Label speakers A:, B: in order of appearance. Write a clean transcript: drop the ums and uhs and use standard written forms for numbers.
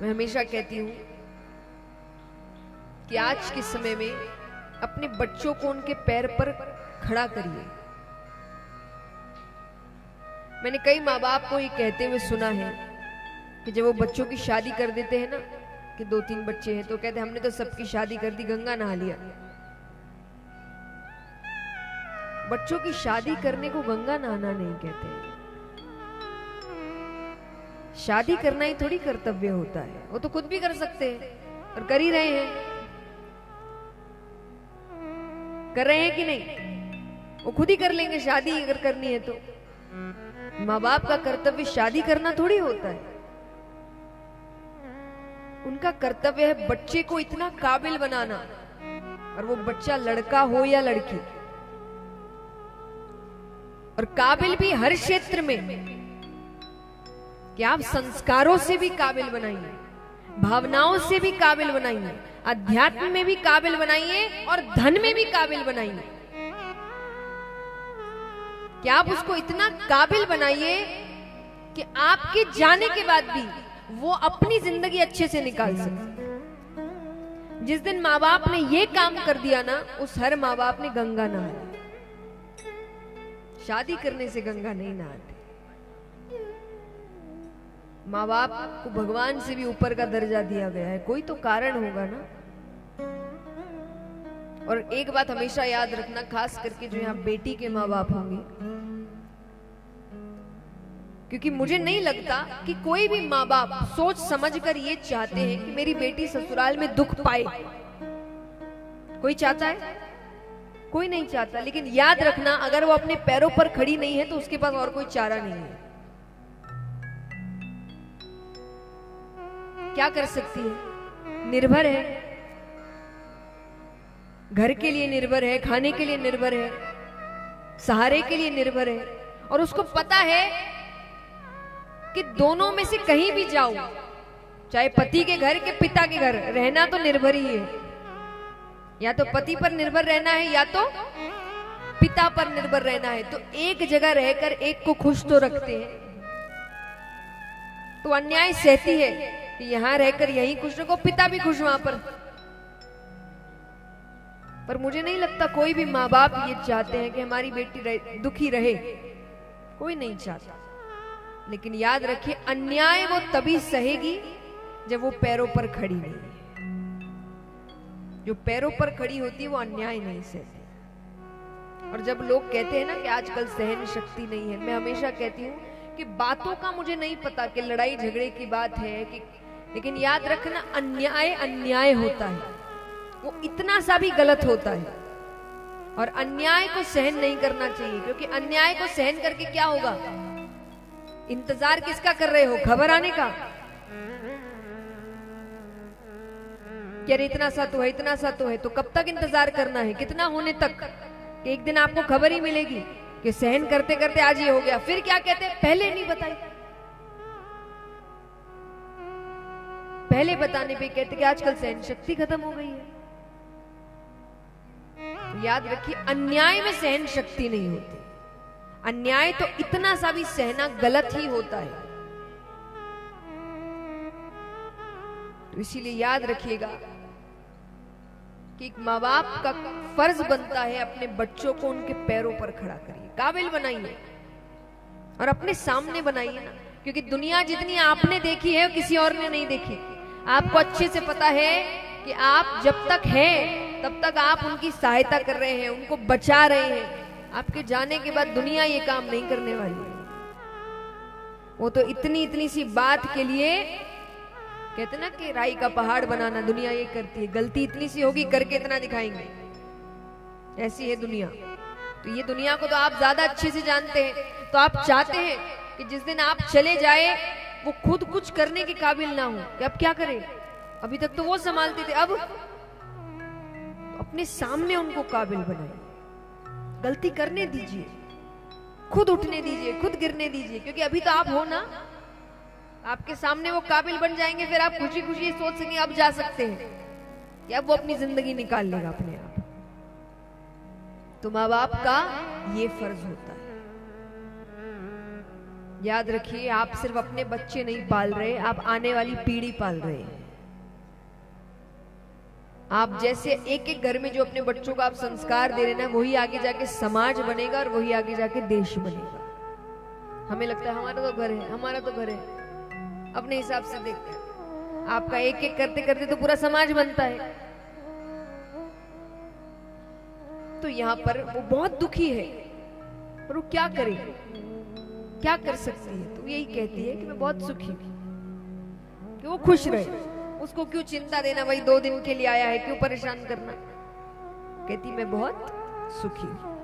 A: मैं हमेशा कहती हूं कि आज के समय में अपने बच्चों को उनके पैर पर खड़ा करिए। मैंने कई माँ बाप को ये कहते हुए सुना है कि जब वो बच्चों की शादी कर देते हैं ना, कि 2-3 बच्चे हैं, तो कहते हमने तो सबकी शादी कर दी, गंगा नहा लिया। बच्चों की शादी करने को गंगा नहाना नहीं कहते। शादी करना ही थोड़ी कर्तव्य होता है, वो तो खुद भी कर सकते हैं और कर ही रहे हैं। कर रहे हैं कि नहीं? वो खुद ही कर लेंगे शादी अगर करनी है तो। माँ बाप का कर्तव्य शादी करना थोड़ी होता है। उनका कर्तव्य है बच्चे को इतना काबिल बनाना, और वो बच्चा लड़का हो या लड़की, और काबिल भी हर क्षेत्र में, कि आप संस्कारों से भी काबिल बनाइए, भावनाओं से भी काबिल बनाइए, अध्यात्म में भी काबिल बनाइए, और धन में भी काबिल बनाइए। कि आप उसको इतना काबिल बनाइए कि आपके जाने के बाद भी वो अपनी जिंदगी अच्छे से निकाल सके। जिस दिन माँ बाप ने ये काम कर दिया ना, उस हर माँ बाप ने गंगा नहाया। शादी करने से गंगा नहीं नहाते। माँ बाप को भगवान से भी ऊपर का दर्जा दिया गया है, कोई तो कारण होगा ना। और एक बात हमेशा याद रखना, खास करके जो यहाँ बेटी के माँ बाप होंगे, क्योंकि मुझे नहीं लगता कि कोई भी माँ बाप सोच समझकर ये चाहते हैं कि मेरी बेटी ससुराल में दुख पाए। कोई चाहता है? कोई नहीं चाहता। लेकिन याद रखना, अगर वो अपने पैरों पर खड़ी नहीं है तो उसके पास और कोई चारा नहीं है। क्या कर सकती है? निर्भर है, घर के लिए निर्भर है, खाने के लिए निर्भर है, सहारे के लिए निर्भर है। और उसको पता है कि दोनों में से कहीं भी जाओ, चाहे पति के घर के पिता के घर, रहना तो निर्भर ही है। या तो पति पर निर्भर रहना है या तो पिता पर निर्भर रहना है। तो एक जगह रहकर एक को खुश तो रखते हैं, तो अन्याय सहती है कि यहां रहकर यहीं खुश रखो, पिता भी खुश वहां पर मुझे नहीं लगता कोई भी माँ बाप ये चाहते हैं कि हमारी बेटी दुखी रहे। कोई नहीं चाहता। लेकिन याद रखिए, अन्याय वो तभी सहेगी जब वो पैरों पर खड़ी नहीं है। जो पैरों पर खड़ी होती है वो अन्याय नहीं सहती। और जब लोग कहते हैं ना कि आजकल सहन शक्ति नहीं है, मैं हमेशा कहती हूँ कि बातों का मुझे नहीं पता कि लड़ाई झगड़े की बात है कि, लेकिन याद रखना, अन्याय अन्याय होता है, वो इतना सा भी गलत होता है। और अन्याय को सहन नहीं करना चाहिए, क्योंकि अन्याय को सहन करके क्या होगा? इंतजार किसका कर रहे हो? खबर आने का। क्या इतना सा तो है, इतना सा तो है, तो कब तक इंतजार करना है? कितना होने तक? कि एक दिन आपको खबर ही मिलेगी कि सहन करते करते आज ये हो गया। फिर क्या कहते हैं? पहले नहीं बताई। पहले बताने पे कहते कि आजकल सहन शक्ति खत्म हो गई है। याद रखिए, अन्याय में सहन शक्ति नहीं होती। अन्याय तो इतना सा भी सहना गलत ही होता है। तो इसीलिए याद रखिएगा कि एक माँ बाप का फर्ज बनता है अपने बच्चों को उनके पैरों पर खड़ा करिए, काबिल बनाइए, और अपने सामने बनाइए ना। क्योंकि दुनिया जितनी आपने देखी है किसी और ने नहीं देखी। आपको अच्छे से पता है कि आप जब तक हैं तब तक आप उनकी सहायता कर रहे हैं, उनको बचा रहे हैं। आपके जाने के बाद दुनिया ये काम नहीं करने वाली है। वो तो इतनी इतनी सी बात के लिए कहते ना कि राई का पहाड़ बनाना दुनिया ये करती है। गलती इतनी सी होगी, करके इतना दिखाएंगे। ऐसी है दुनिया। तो ये दुनिया को तो आप ज्यादा अच्छे से जानते हैं। तो आप चाहते हैं कि जिस दिन आप चले जाए वो खुद कुछ करने के काबिल ना हो कि अब क्या करें। अभी तक तो वो संभालते थे, अब अपने सामने उनको काबिल बनाइए। गलती करने दीजिए, खुद उठने दीजिए, खुद गिरने दीजिए, क्योंकि अभी तो आप हो ना। आपके सामने वो काबिल बन जाएंगे, फिर आप खुशी खुशी सोच सकेंगे अब जा सकते हैं कि अब वो अपनी जिंदगी निकाल लेगा अपने आप। तो माँ बाप का ये फर्ज होता है। याद रखिए, आप सिर्फ अपने बच्चे नहीं पाल रहे, आप आने वाली पीढ़ी पाल रहे हैं। आप जैसे एक एक घर में जो अपने बच्चों को आप संस्कार दे रहे ना, वही आगे जाके समाज बनेगा और वही आगे जाके देश बनेगा। हमें लगता है हमारा तो घर है, हमारा तो घर है, अपने हिसाब से देखते हैं। आपका एक एक करते करते तो पूरा समाज बनता है। तो यहाँ पर वो बहुत दुखी है, पर वो क्या करे, क्या कर सकती है? तो यही कहती है कि मैं बहुत सुखी हूं, कि वो खुश रहे। उसको क्यों चिंता देना, भाई 2 दिन के लिए आया है, क्यों परेशान करना। कहती मैं बहुत सुखी हूं।